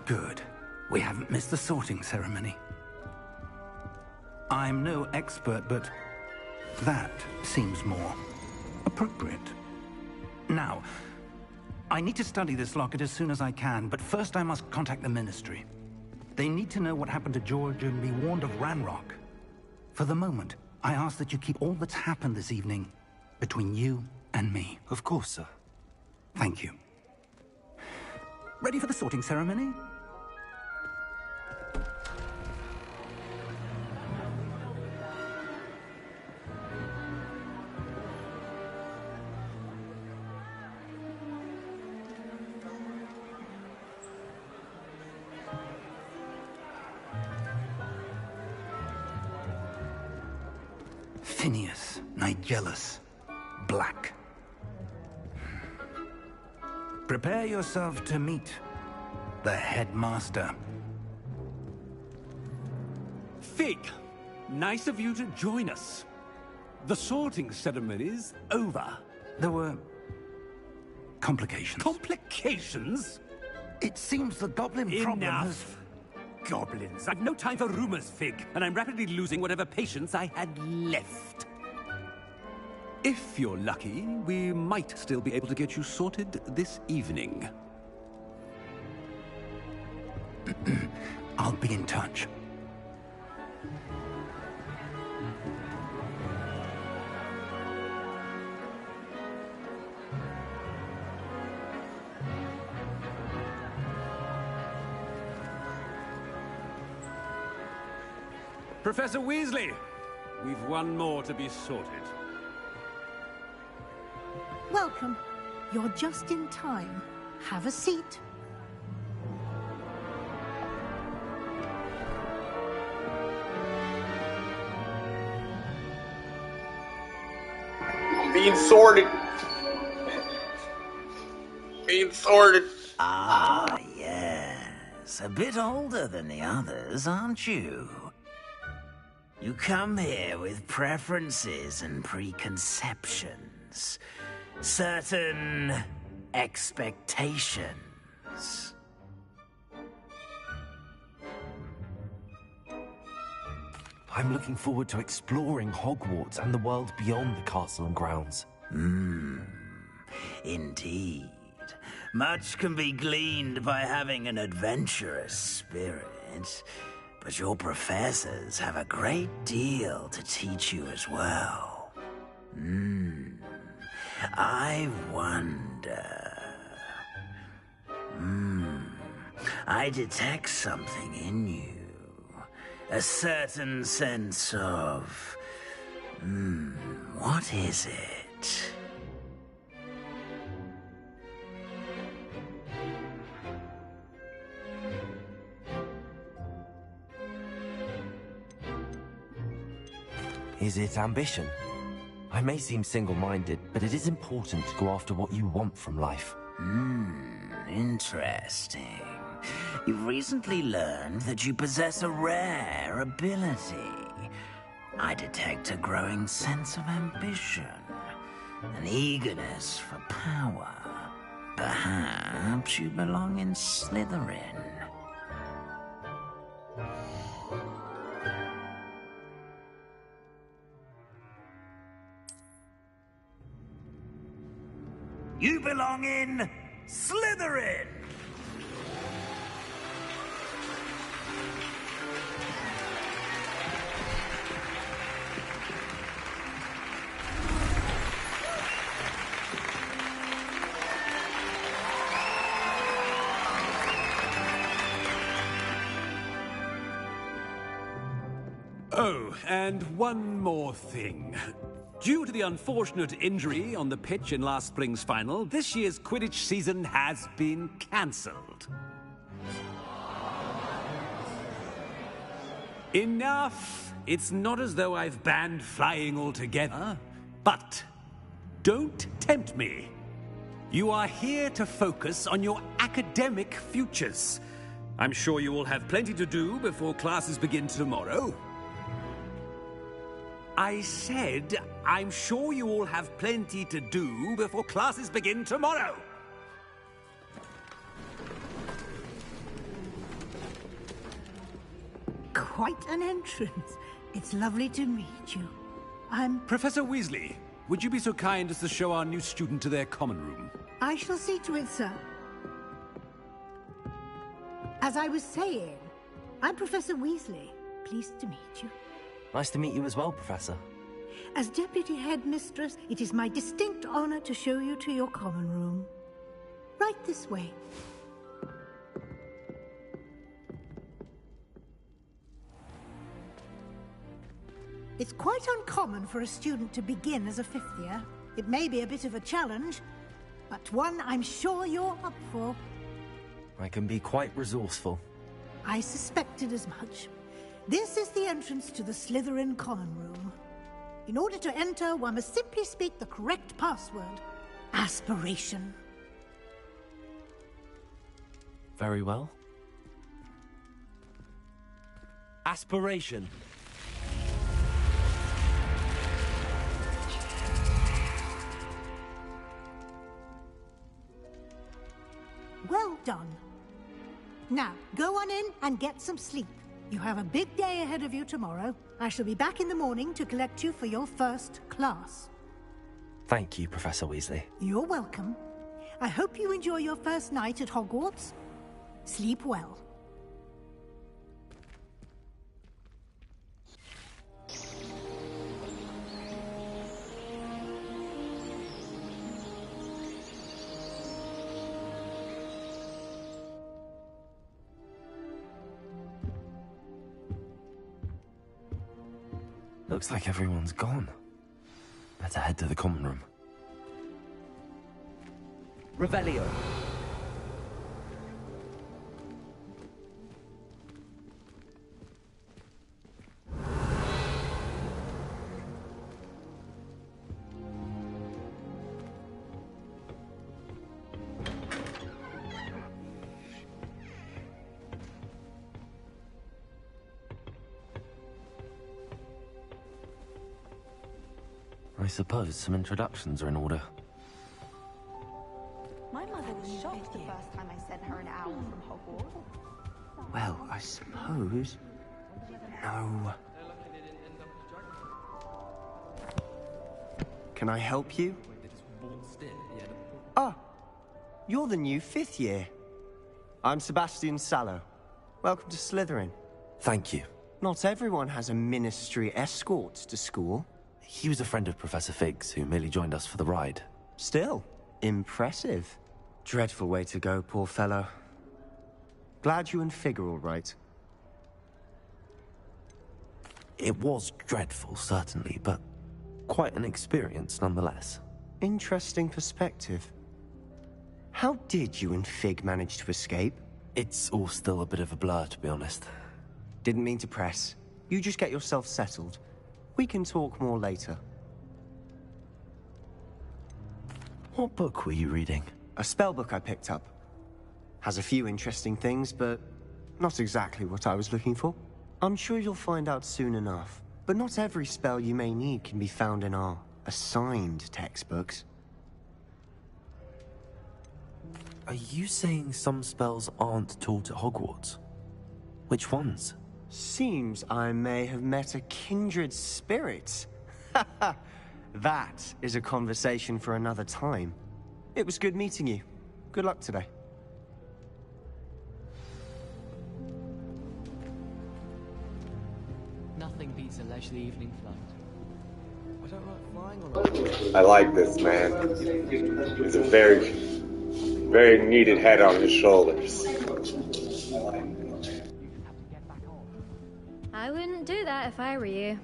Good. We haven't missed the sorting ceremony. I'm no expert, but that seems more appropriate. Now, I need to study this locket as soon as I can, but first I must contact the Ministry. They need to know what happened to George and be warned of Ranrock. For the moment, I ask that you keep all that's happened this evening between you and me. Of course, sir. Thank you. Ready for the sorting ceremony? Phineas, Nigellus, Black. Prepare yourself to meet the headmaster. Fig, nice of you to join us. The sorting ceremony's over. There were complications. Complications? It seems the goblin problem has... Enough! Goblins. I've no time for rumors, Fig, and I'm rapidly losing whatever patience I had left. If you're lucky, we might still be able to get you sorted this evening. I'll be in touch. Professor Weasley, we've one more to be sorted. Welcome. You're just in time. Have a seat. I'm being sorted. Being sorted. Ah, yes. A bit older than the others, aren't you? You come here with preferences and preconceptions. Certain expectations. I'm looking forward to exploring Hogwarts and the world beyond the castle and grounds. Indeed. Much can be gleaned by having an adventurous spirit, but your professors have a great deal to teach you as well. I wonder... I detect something in you. A certain sense of... what is it? Is it ambition? I may seem single-minded, but it is important to go after what you want from life. Interesting. You've recently learned that you possess a rare ability. I detect a growing sense of ambition, an eagerness for power. Perhaps you belong in Slytherin. You belong in Slytherin! Oh, and one more thing. Due to the unfortunate injury on the pitch in last spring's final, this year's Quidditch season has been cancelled. Enough! It's not as though I've banned flying altogether, but don't tempt me. You are here to focus on your academic futures. I'm sure you will have plenty to do before classes begin tomorrow. I said, I'm sure you all have plenty to do before classes begin tomorrow. quite an entrance. It's lovely to meet you. Professor Weasley, would you be so kind as to show our new student to their common room? I shall see to it, sir. As I was saying, I'm Professor Weasley. Pleased to meet you. Nice to meet you as well, Professor. As Deputy Headmistress, it is my distinct honor to show you to your common room. Right this way. It's quite uncommon for a student to begin as a fifth year. It may be a bit of a challenge, but one I'm sure you're up for. I can be quite resourceful. I suspected as much. This is the entrance to the Slytherin common room. In order to enter, one must simply speak the correct password. Aspiration. Very well. Aspiration. Well done. Now, go on in and get some sleep. You have a big day ahead of you tomorrow. I shall be back in the morning to collect you for your first class. Thank you, Professor Weasley. You're welcome. I hope you enjoy your first night at Hogwarts. Sleep well. Looks like everyone's gone. Better head to the common room. Revelio. I suppose some introductions are in order. My mother was shocked the first time I sent her an owl from Hogwarts. Well, I suppose... No. Can I help you? Ah, you're the new fifth year. I'm Sebastian Sallow. Welcome to Slytherin. Thank you. Not everyone has a ministry escort to school. He was a friend of Professor Fig's, who merely joined us for the ride. Still, impressive. Dreadful way to go, poor fellow. Glad you and Fig are all right. It was dreadful, certainly, but quite an experience nonetheless. Interesting perspective. How did you and Fig manage to escape? It's all still a bit of a blur, to be honest. Didn't mean to press. You just get yourself settled. We can talk more later. What book were you reading? A spell book I picked up. Has a few interesting things, but not exactly what I was looking for. I'm sure you'll find out soon enough. But not every spell you may need can be found in our assigned textbooks. Are you saying some spells aren't taught at Hogwarts? Which ones? Seems I may have met a kindred spirit. That is a conversation for another time. It was good meeting you. Good luck today. Nothing beats a leisurely evening flight. I don't like flying on I like this man. He's a very, very needed head on his shoulders. I wouldn't do that if I were you.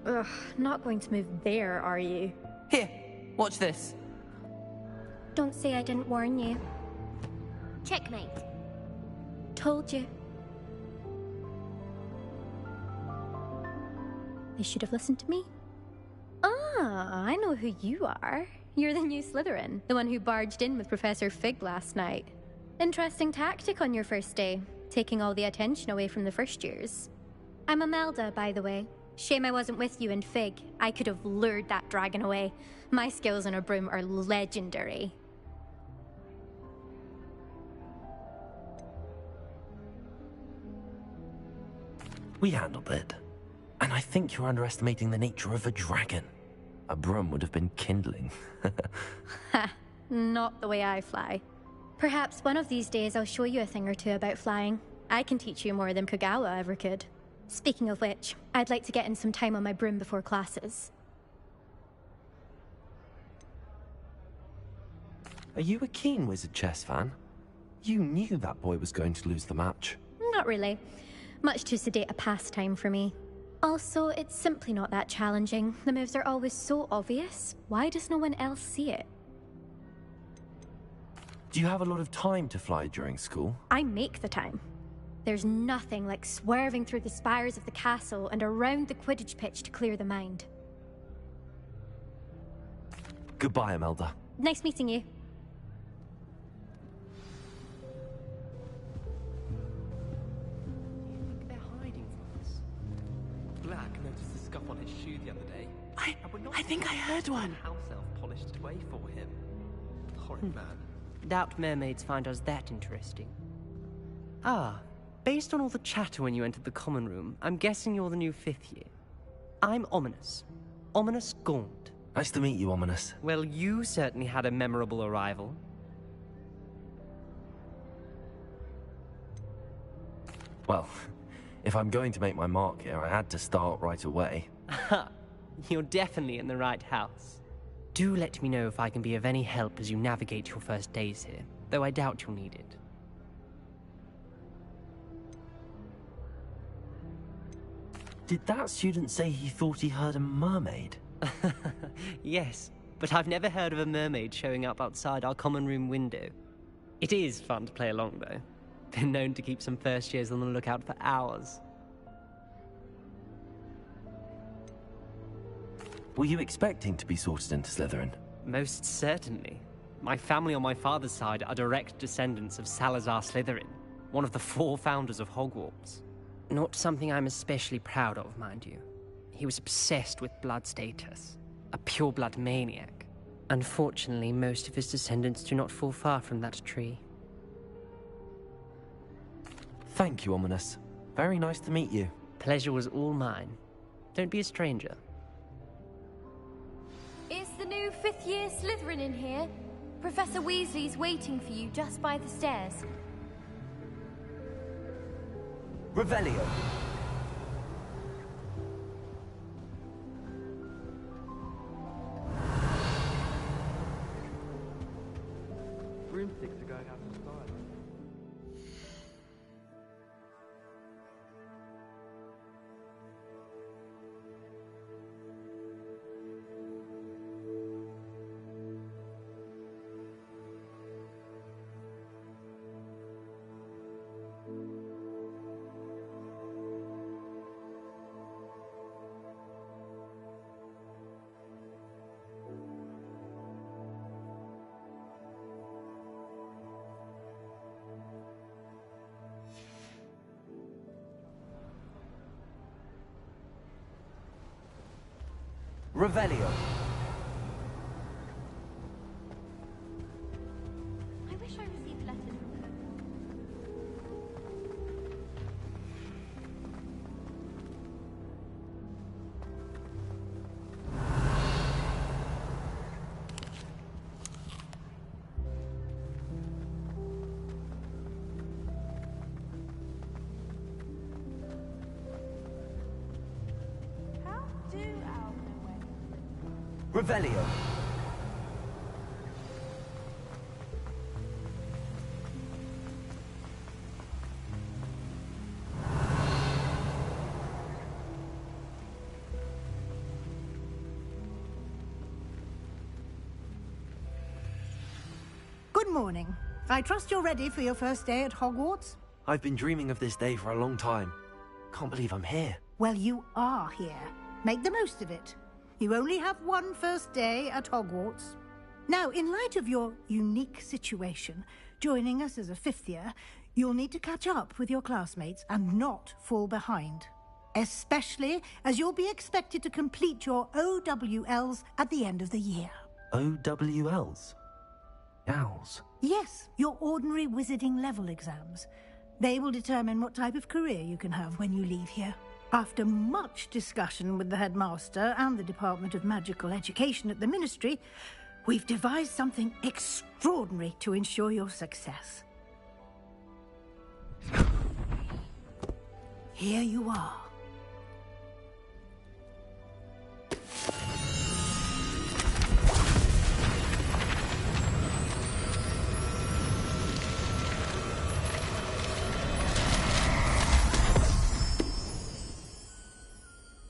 Ugh, not going to move there, are you? Here, watch this. Don't say I didn't warn you. Checkmate. Told you. They should have listened to me. Ah, I know who you are. You're the new Slytherin, the one who barged in with Professor Fig last night. Interesting tactic on your first day, taking all the attention away from the first years. I'm Imelda, by the way. Shame I wasn't with you and Fig. I could have lured that dragon away. My skills on a broom are legendary. We handled it. And I think you're underestimating the nature of a dragon. A broom would have been kindling. Ha, not the way I fly. Perhaps one of these days I'll show you a thing or two about flying. I can teach you more than Kogawa ever could. Speaking of which, I'd like to get in some time on my broom before classes. Are you a keen Wizard Chess fan? You knew that boy was going to lose the match. Not really. Much too sedate a pastime for me. Also, it's simply not that challenging. The moves are always so obvious. Why does no one else see it? Do you have a lot of time to fly during school? I make the time. There's nothing like swerving through the spires of the castle and around the Quidditch pitch to clear the mind. Goodbye, Imelda. Nice meeting you. They're hiding from us. Black noticed a scuff on his shoe the other day. I think I heard one. House elf polished it away for him. Horrid man. Doubt mermaids find us that interesting. Ah, based on all the chatter when you entered the common room, I'm guessing you're the new 5th year. I'm Ominous. Ominous Gaunt. Nice to meet you, Ominous. Well, you certainly had a memorable arrival. Well, if I'm going to make my mark here, I had to start right away. Ha! You're definitely in the right house. Do let me know if I can be of any help as you navigate your first days here, though I doubt you'll need it. Did that student say he thought he heard a mermaid? Yes, but I've never heard of a mermaid showing up outside our common room window. It is fun to play along, though. Been known to keep some first years on the lookout for hours. Were you expecting to be sorted into Slytherin? Most certainly. My family on my father's side are direct descendants of Salazar Slytherin, one of the 4 founders of Hogwarts. Not something I'm especially proud of, mind you. He was obsessed with blood status, a pure-blood maniac. Unfortunately, most of his descendants do not fall far from that tree. Thank you, Ominous. Very nice to meet you. Pleasure was all mine. Don't be a stranger. Is the new 5th year Slytherin in here? Professor Weasley's waiting for you just by the stairs. Revelio. Broomsticks are going out of style. Revelio. I wish I received letters from her. How do owls know when? Revelio. Good morning. I trust you're ready for your first day at Hogwarts? I've been dreaming of this day for a long time. Can't believe I'm here. Well, you are here. Make the most of it. You only have one first day at Hogwarts. Now, in light of your unique situation, joining us as a 5th year, you'll need to catch up with your classmates and not fall behind. Especially as you'll be expected to complete your OWLs at the end of the year. OWLs? Owls? Yes, your ordinary wizarding level exams. They will determine what type of career you can have when you leave here. After much discussion with the headmaster and the Department of Magical Education at the Ministry, we've devised something extraordinary to ensure your success. Here you are.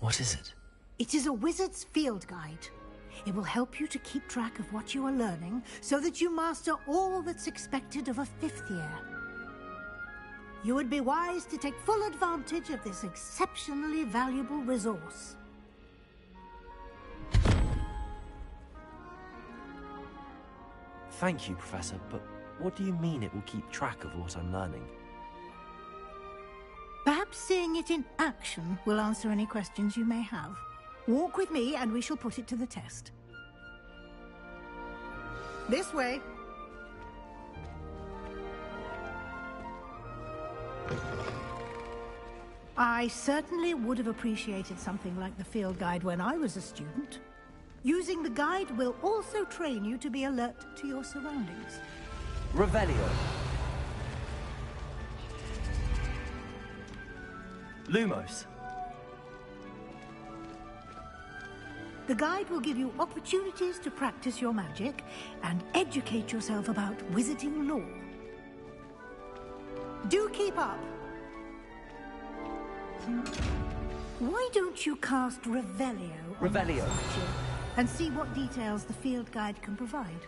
What is it? It is a wizard's field guide. It will help you to keep track of what you are learning so that you master all that's expected of a 5th year. You would be wise to take full advantage of this exceptionally valuable resource. Thank you, Professor, but what do you mean it will keep track of what I'm learning? Perhaps seeing it in action will answer any questions you may have. Walk with me and we shall put it to the test. This way. I certainly would have appreciated something like the field guide when I was a student. Using the guide will also train you to be alert to your surroundings. Revelio. Lumos. The guide will give you opportunities to practice your magic and educate yourself about wizarding lore. Do keep up. Why don't you cast Revelio on that statue and see what details the field guide can provide?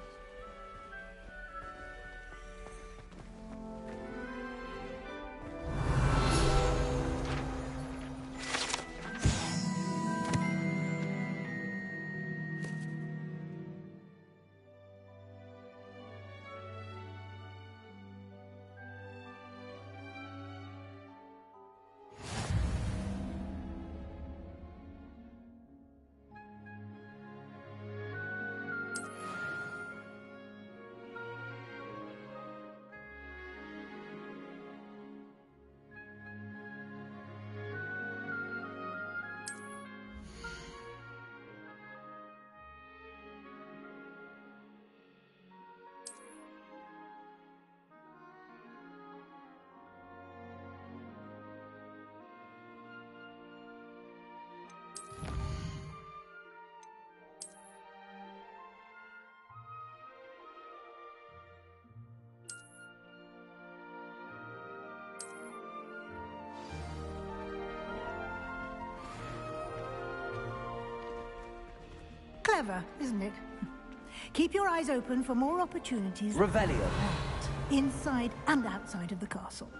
Clever, isn't it? Keep your eyes open for more opportunities. Revelio. Inside and outside of the castle.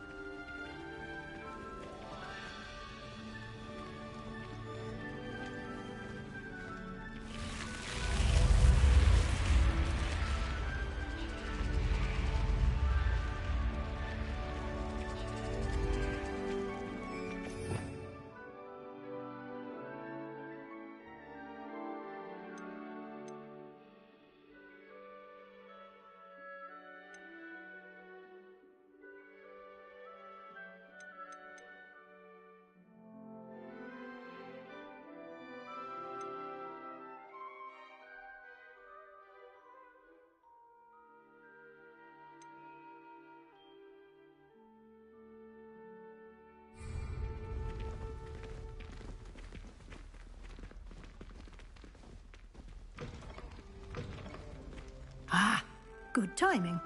Ah, good timing.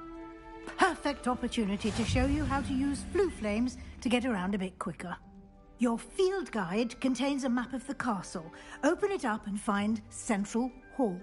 Perfect opportunity to show you how to use flue flames to get around a bit quicker. Your field guide contains a map of the castle. Open it up and find Central Hall.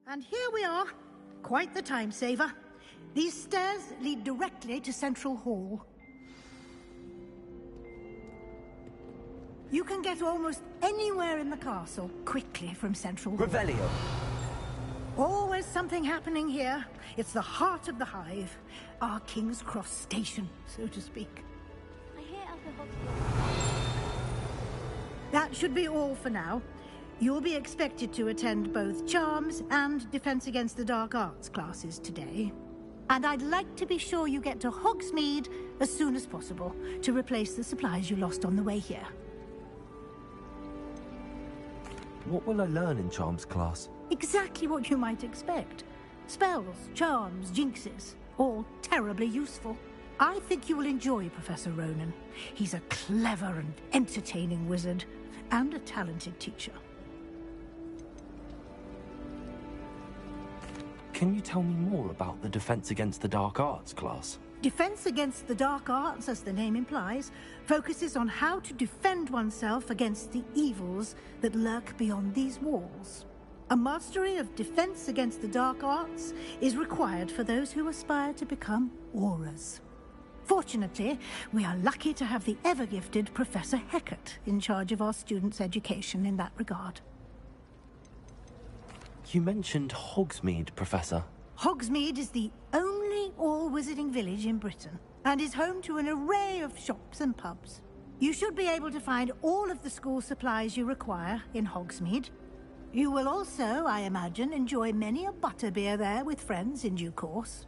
And here we are. Quite the time saver. These stairs lead directly to Central Hall. You can get almost anywhere in the castle quickly from Central Hall. Revelio. Always something happening here. It's the heart of the hive. Our King's Cross station, so to speak. I hear Alpha Hogwarts. That should be all for now. You'll be expected to attend both Charms and Defense Against the Dark Arts classes today. And I'd like to be sure you get to Hogsmeade as soon as possible to replace the supplies you lost on the way here. What will I learn in Charms class? Exactly what you might expect. Spells, charms, jinxes, all terribly useful. I think you will enjoy Professor Ronan. He's a clever and entertaining wizard, and a talented teacher. Can you tell me more about the Defense Against the Dark Arts class? Defense Against the Dark Arts, as the name implies, focuses on how to defend oneself against the evils that lurk beyond these walls. A mastery of Defense Against the Dark Arts is required for those who aspire to become Aurors. Fortunately, we are lucky to have the ever-gifted Professor Hecat in charge of our students' education in that regard. You mentioned Hogsmeade, Professor. Hogsmeade is the only all-wizarding village in Britain, and is home to an array of shops and pubs. You should be able to find all of the school supplies you require in Hogsmeade. You will also, I imagine, enjoy many a butterbeer there with friends in due course.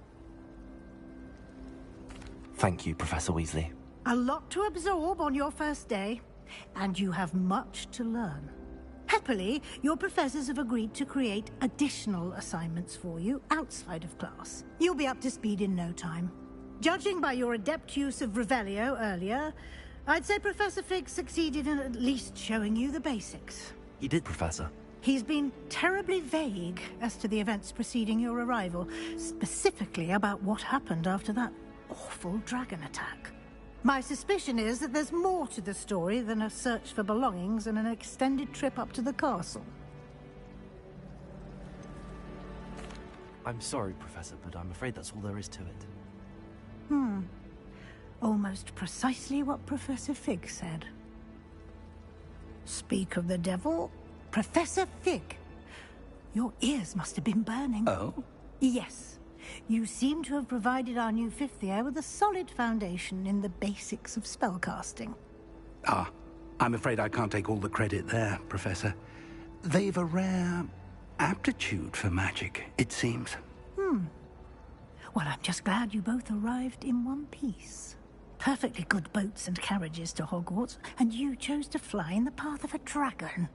Thank you, Professor Weasley. A lot to absorb on your first day, and you have much to learn. Happily, your professors have agreed to create additional assignments for you outside of class. You'll be up to speed in no time. Judging by your adept use of Revelio earlier, I'd say Professor Fig succeeded in at least showing you the basics. He did, Professor. He's been terribly vague as to the events preceding your arrival, specifically about what happened after that awful dragon attack. My suspicion is that there's more to the story than a search for belongings and an extended trip up to the castle. I'm sorry, Professor, but I'm afraid that's all there is to it. Almost precisely what Professor Fig said. Speak of the devil, Professor Fig. Your ears must have been burning. Oh? Yes. You seem to have provided our new fifth year with a solid foundation in the basics of spellcasting. Ah, I'm afraid I can't take all the credit there, Professor. They've a rare aptitude for magic, it seems. Well, I'm just glad you both arrived in one piece. Perfectly good boats and carriages to Hogwarts, and you chose to fly in the path of a dragon.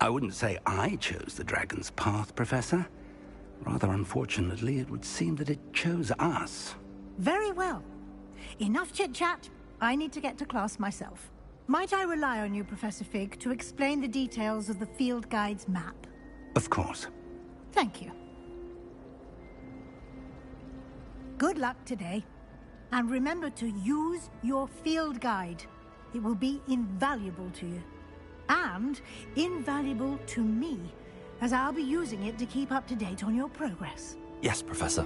I wouldn't say I chose the dragon's path, Professor. Rather unfortunately, it would seem that it chose us. Very well. Enough chit-chat. I need to get to class myself. Might I rely on you, Professor Fig, to explain the details of the field guide's map? Of course. Thank you. Good luck today. And remember to use your field guide. It will be invaluable to you. And invaluable to me, as I'll be using it to keep up to date on your progress. Yes, Professor.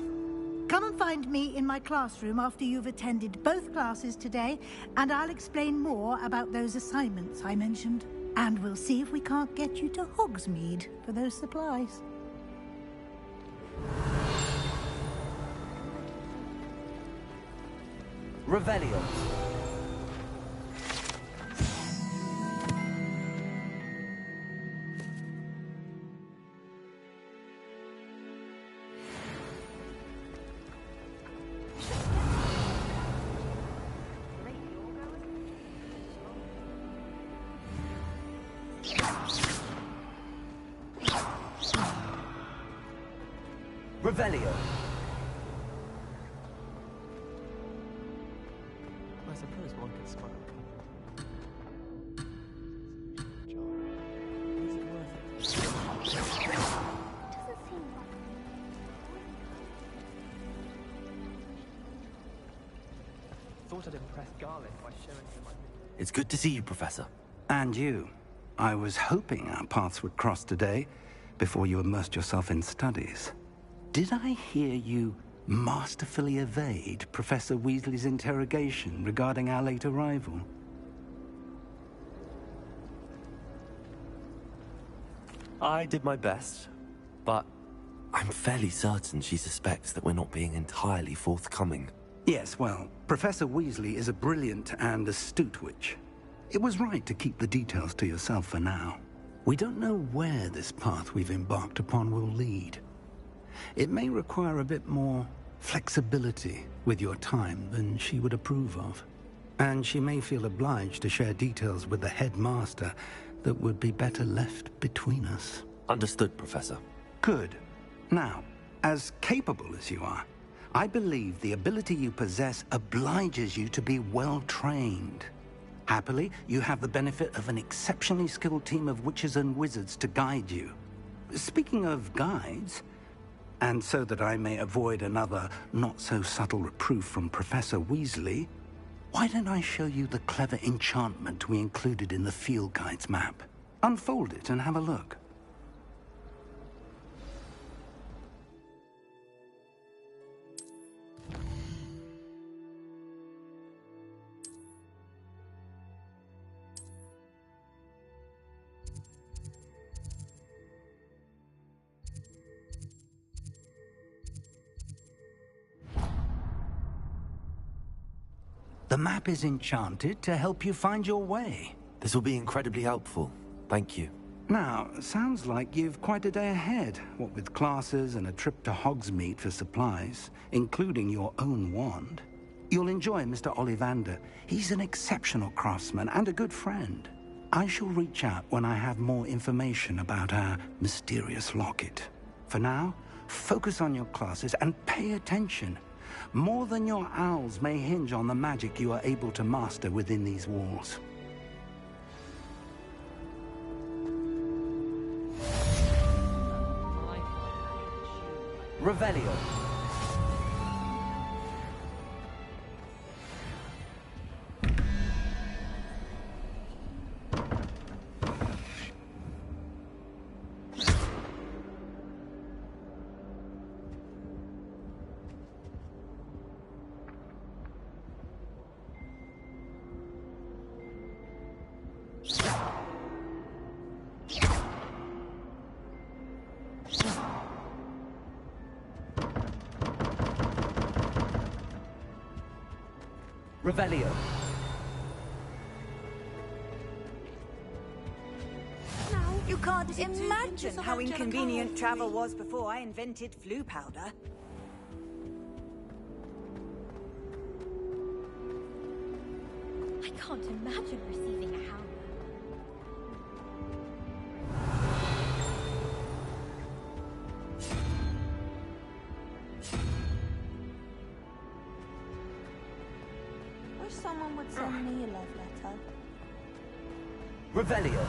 Come and find me in my classroom after you've attended both classes today, and I'll explain more about those assignments I mentioned. And we'll see if we can't get you to Hogsmeade for those supplies. Revelio. Revelio. I suppose one could smoke. Is it worth it? Doesn't seem like... Thought I'd impress Garlic by showing him my... It's good to see you, Professor. And you. I was hoping our paths would cross today, before you immersed yourself in studies. Did I hear you masterfully evade Professor Weasley's interrogation regarding our late arrival? I did my best, but I'm fairly certain she suspects that we're not being entirely forthcoming. Yes, well, Professor Weasley is a brilliant and astute witch. It was right to keep the details to yourself for now. We don't know where this path we've embarked upon will lead. It may require a bit more flexibility with your time than she would approve of. And she may feel obliged to share details with the headmaster that would be better left between us. Understood, Professor. Good. Now, as capable as you are, I believe the ability you possess obliges you to be well-trained. Happily, you have the benefit of an exceptionally skilled team of witches and wizards to guide you. Speaking of guides, and so that I may avoid another not-so-subtle reproof from Professor Weasley, why don't I show you the clever enchantment we included in the field guide's map? Unfold it and have a look. The map is enchanted to help you find your way. This will be incredibly helpful. Thank you. Now, sounds like you've quite a day ahead, what with classes and a trip to Hogsmeade for supplies, including your own wand. You'll enjoy Mr. Ollivander. He's an exceptional craftsman and a good friend. I shall reach out when I have more information about our mysterious locket. For now, focus on your classes and pay attention. More than your owls may hinge on the magic you are able to master within these walls. Revelio. Revelio. You can't imagine how inconvenient travel was before I invented flu powder. I can't imagine receiving a howler. Wish someone would send me a love letter. Revelio.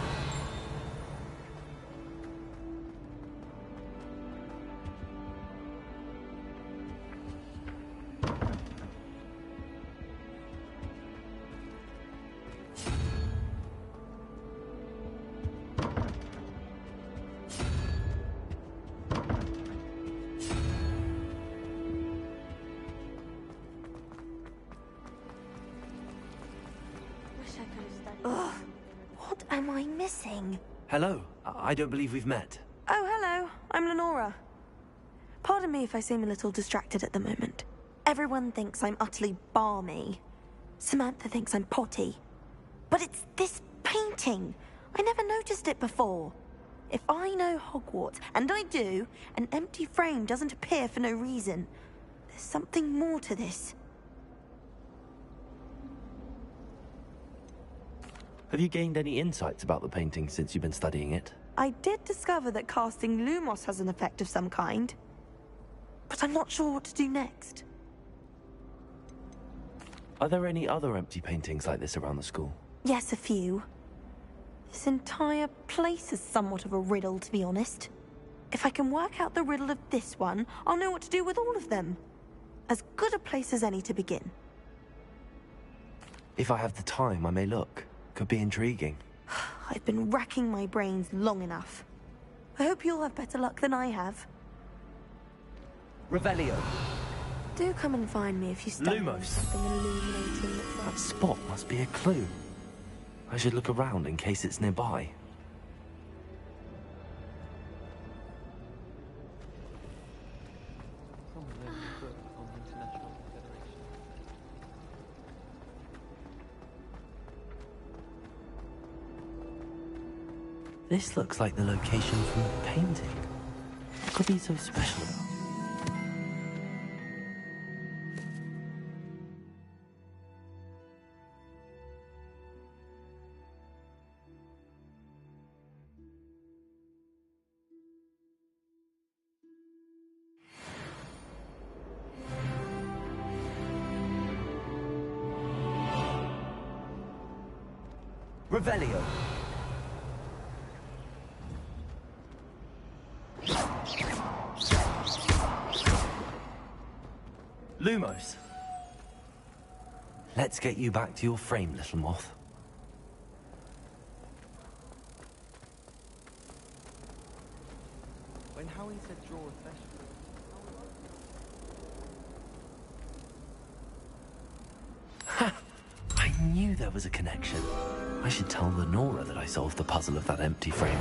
Ugh, what am I missing? Hello. I don't believe we've met. Oh, hello. I'm Lenora. Pardon me if I seem a little distracted at the moment. Everyone thinks I'm utterly balmy. Samantha thinks I'm potty. But it's this painting. I never noticed it before. If I know Hogwarts, and I do, an empty frame doesn't appear for no reason. There's something more to this. Have you gained any insights about the painting since you've been studying it? I did discover that casting Lumos has an effect of some kind. But I'm not sure what to do next. Are there any other empty paintings like this around the school? Yes, a few. This entire place is somewhat of a riddle, to be honest. If I can work out the riddle of this one, I'll know what to do with all of them. As good a place as any to begin. If I have the time, I may look. Could be intriguing. I've been racking my brains long enough. I hope you'll have better luck than I have. Revelio. Do come and find me if you stumble on Lumos. something illuminating that's That spot must be a clue. I should look around in case it's nearby. This looks like the location from the painting. What could be so special about it? Revelio. Lumos. Let's get you back to your frame, little moth. When Howie said draw a vegetable. Ha! I knew there was a connection. I should tell Lenora that I solved the puzzle of that empty frame.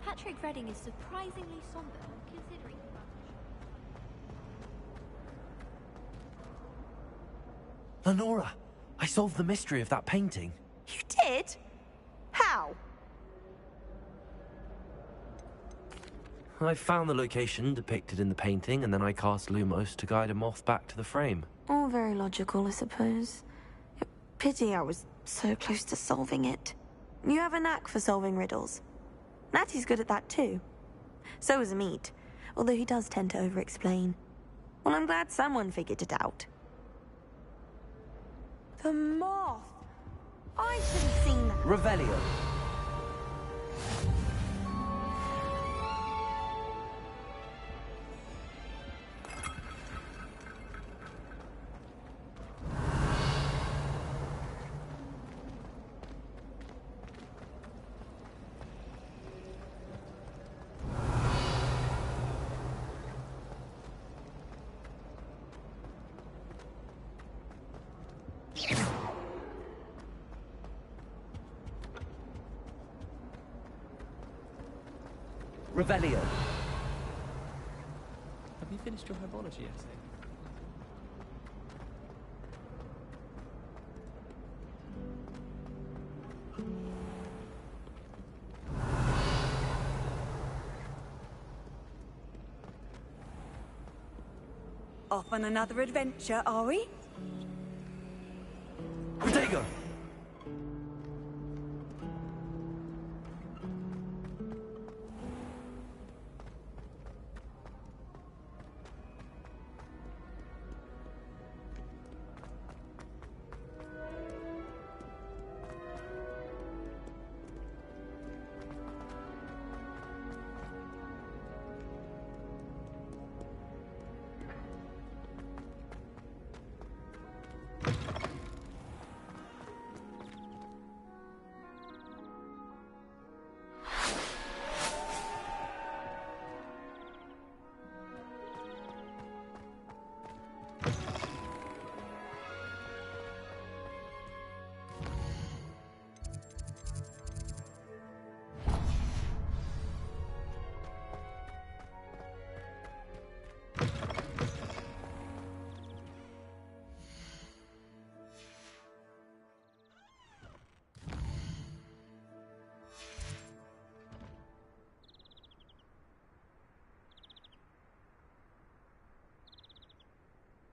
Patrick Redding is surprisingly somber, considering... Lenora, I solved the mystery of that painting. You did? How? I found the location depicted in the painting, and then I cast Lumos to guide a moth back to the frame. All very logical, I suppose. Pity I was so close to solving it. You have a knack for solving riddles. Natty's good at that too. So is Amit, although he does tend to over-explain. Well, I'm glad someone figured it out. The moth! I should have seen that. Revelio. Revelio. Have you finished your herbology essay? Off on another adventure, are we? Protego!